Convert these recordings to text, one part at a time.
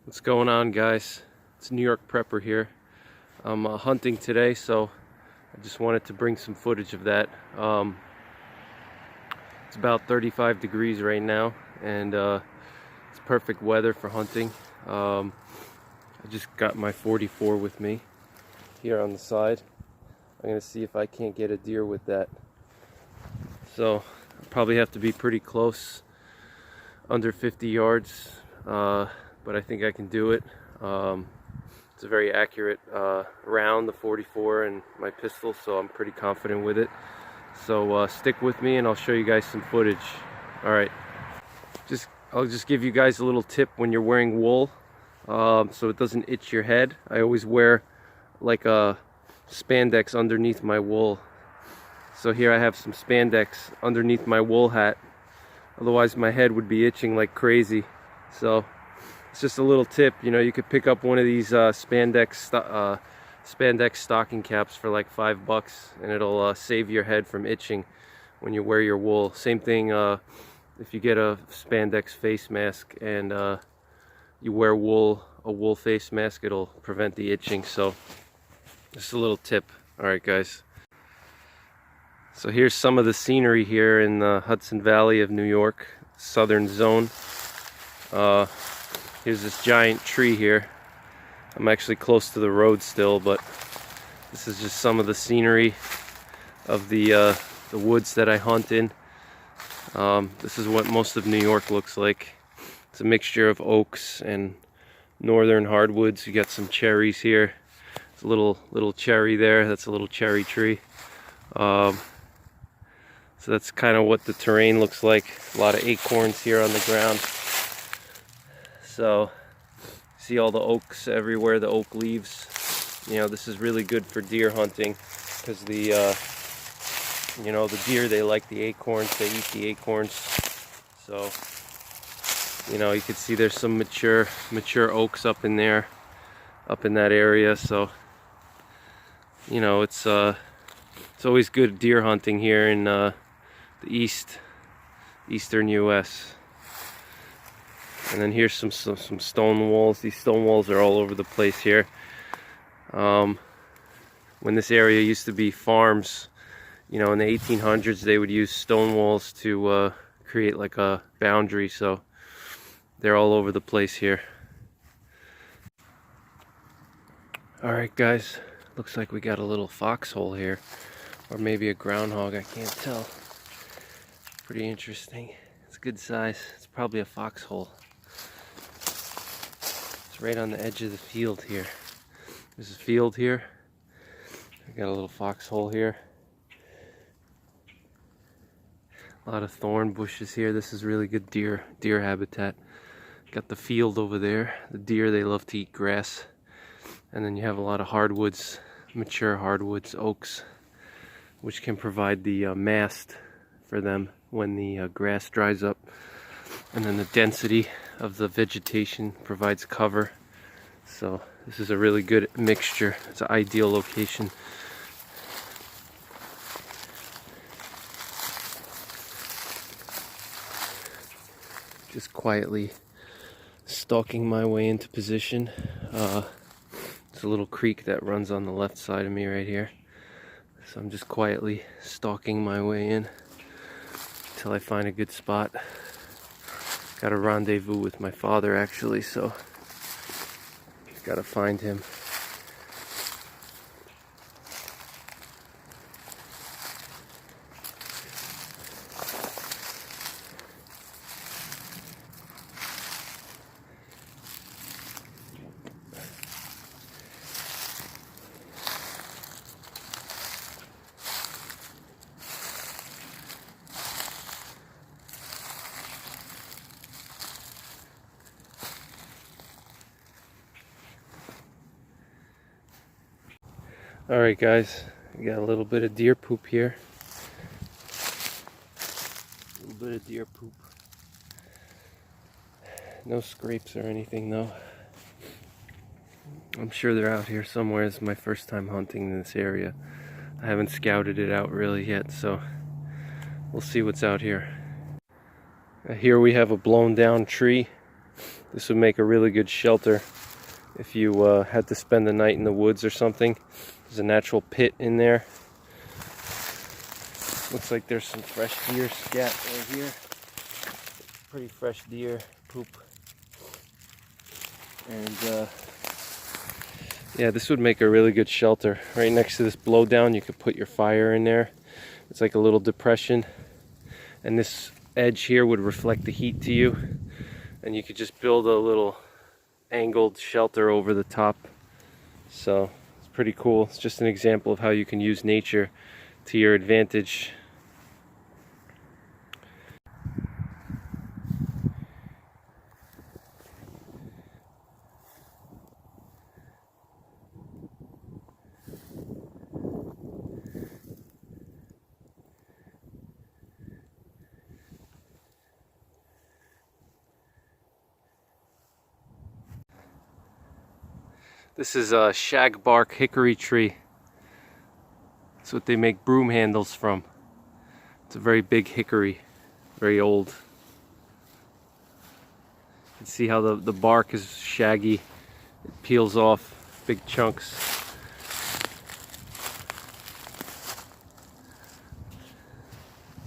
What's going on, guys? It's New York Prepper here. I'm hunting today, so I just wanted to bring some footage of that. It's about 35 degrees right now, and it's perfect weather for hunting. I just got my 44 with me here on the side. I'm gonna see if I can't get a deer with that. So I'll probably have to be pretty close, under 50 yards. But I think I can do it. It's a very accurate round, the 44 and my pistol, so I'm pretty confident with it. So stick with me and I'll show you guys some footage. Alright, I'll just give you guys a little tip when you're wearing wool, so it doesn't itch your head. I always wear like a spandex underneath my wool. So here I have some spandex underneath my wool hat. Otherwise my head would be itching like crazy. So it's just a little tip. You know, you could pick up one of these spandex stocking caps for like $5, and it'll save your head from itching when you wear your wool. Same thing if you get a spandex face mask and you wear a wool face mask, it'll prevent the itching. So just a little tip. All right, guys. So here's some of the scenery here in the Hudson Valley of New York, southern zone. Here's this giant tree here. I'm actually close to the road still, but this is just some of the scenery of the woods that I hunt in. This is what most of New York looks like. It's a mixture of oaks and northern hardwoods. You got some cherries here. There's a little cherry there. That's a little cherry tree. So that's kind of what the terrain looks like. A lot of acorns here on the ground. So, see all the oaks everywhere, the oak leaves. You know, this is really good for deer hunting because the deer, they like the acorns, they eat the acorns. So, you know, you can see there's some mature oaks up in there, up in that area. So, you know, it's always good deer hunting here in the eastern U.S. And then here's some stone walls. These stone walls are all over the place here. When this area used to be farms, you know, in the 1800s, they would use stone walls to create like a boundary. So they're all over the place here. All right, guys. Looks like we got a little foxhole here, or maybe a groundhog. I can't tell. Pretty interesting. It's a good size. It's probably a foxhole. It's right on the edge of the field here. There's a field here. I got a little foxhole here. A lot of thorn bushes here. This is really good deer habitat. Got the field over there. The deer, they love to eat grass. And then you have a lot of hardwoods, mature hardwoods, oaks, which can provide the mast for them when the grass dries up. And then the density of the vegetation provides cover. So this is a really good mixture. It's an ideal location. Just quietly stalking my way into position. There's a little creek that runs on the left side of me right here. So I'm just quietly stalking my way in until I find a good spot. Got a rendezvous with my father, actually, so got to find him. Alright, guys, we got a little bit of deer poop here. A little bit of deer poop. No scrapes or anything though. I'm sure they're out here somewhere. It's my first time hunting in this area. I haven't scouted it out really yet, so we'll see what's out here. Here we have a blown down tree. This would make a really good shelter if you had to spend the night in the woods or something. There's a natural pit in there. Looks like there's some fresh deer scat right here. Pretty fresh deer poop. And yeah, this would make a really good shelter. Right next to this blowdown, you could put your fire in there. It's like a little depression, and this edge here would reflect the heat to you, and you could just build a little angled shelter over the top. So it's pretty cool. It's just an example of how you can use nature to your advantage. This is a shagbark hickory tree. That's what they make broom handles from. It's a very big hickory, very old. You can see how the bark is shaggy. It peels off big chunks.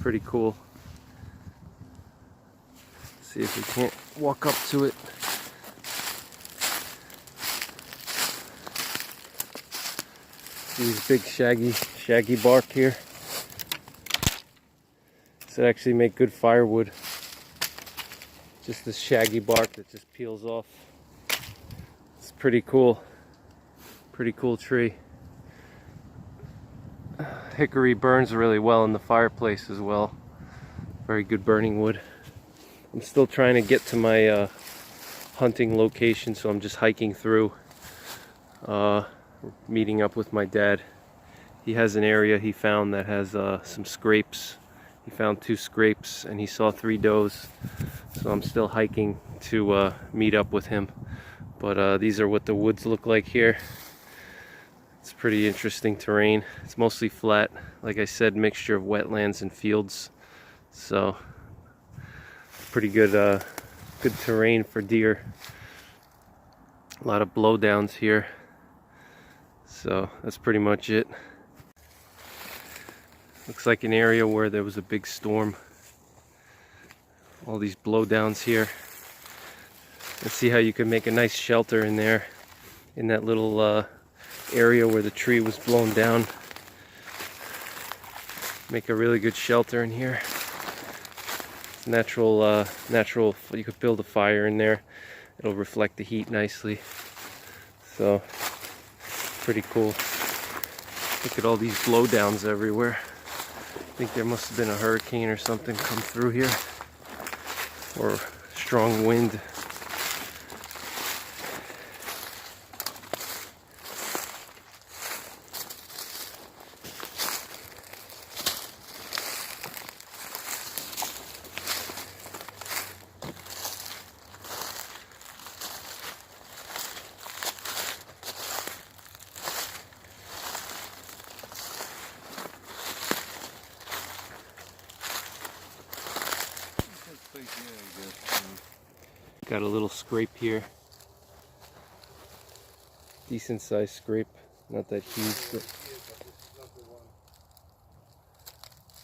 Pretty cool. Let's see if we can't walk up to it. These big shaggy bark here. This would actually make good firewood. Just this shaggy bark that just peels off. It's pretty cool. Pretty cool tree. Hickory burns really well in the fireplace as well. Very good burning wood. I'm still trying to get to my hunting location, so I'm just hiking through. Meeting up with my dad. He has an area he found that has some scrapes. He found 2 scrapes and he saw 3 does. So I'm still hiking to meet up with him. But these are what the woods look like here. It's pretty interesting terrain. It's mostly flat. Like I said, mixture of wetlands and fields. So pretty good good terrain for deer. A lot of blowdowns here. So that's pretty much it. Looks like an area where there was a big storm. All these blowdowns here. Let's see how you can make a nice shelter in there, in that little area where the tree was blown down. Make a really good shelter in here. Natural, you could build a fire in there. It'll reflect the heat nicely. So pretty cool. Look at all these blowdowns everywhere. I think there must have been a hurricane or something come through here, or strong wind. Got a little scrape here. Decent sized scrape. Not that huge, but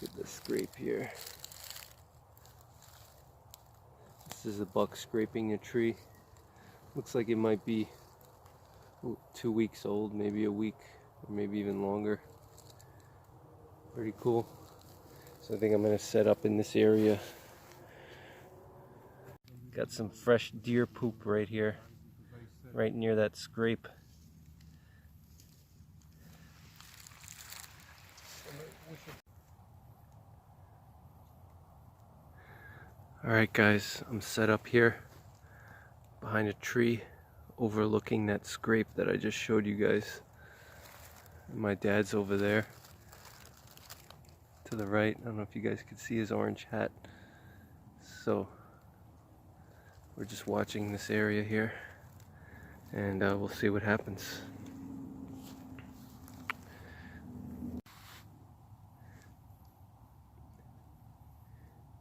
look at the scrape here. This is a buck scraping a tree. Looks like it might be 2 weeks old, maybe a week, or maybe even longer. Pretty cool. So I think I'm going to set up in this area. Got some fresh deer poop right here, right near that scrape. Alright guys, I'm set up here behind a tree overlooking that scrape that I just showed you guys. My dad's over there to the right. I don't know if you guys can see his orange hat. So we're just watching this area here, and we'll see what happens.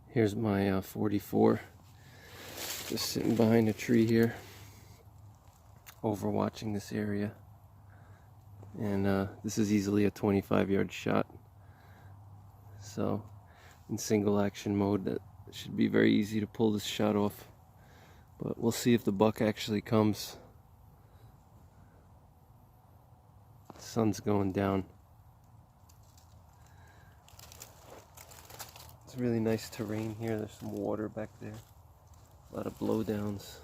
Here's my 44. Just sitting behind a tree here, overwatching this area. And this is easily a 25-yard shot. So in single action mode, that should be very easy to pull this shot off. But we'll see if the buck actually comes. The sun's going down. It's really nice terrain here. There's some water back there. A lot of blowdowns.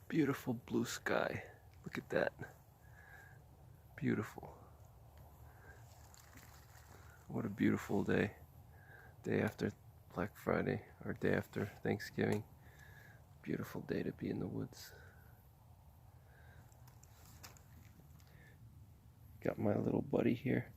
Beautiful blue sky. Look at that. Beautiful. What a beautiful day. Day after Black Friday, or day after Thanksgiving. Beautiful day to be in the woods. Got my little buddy here.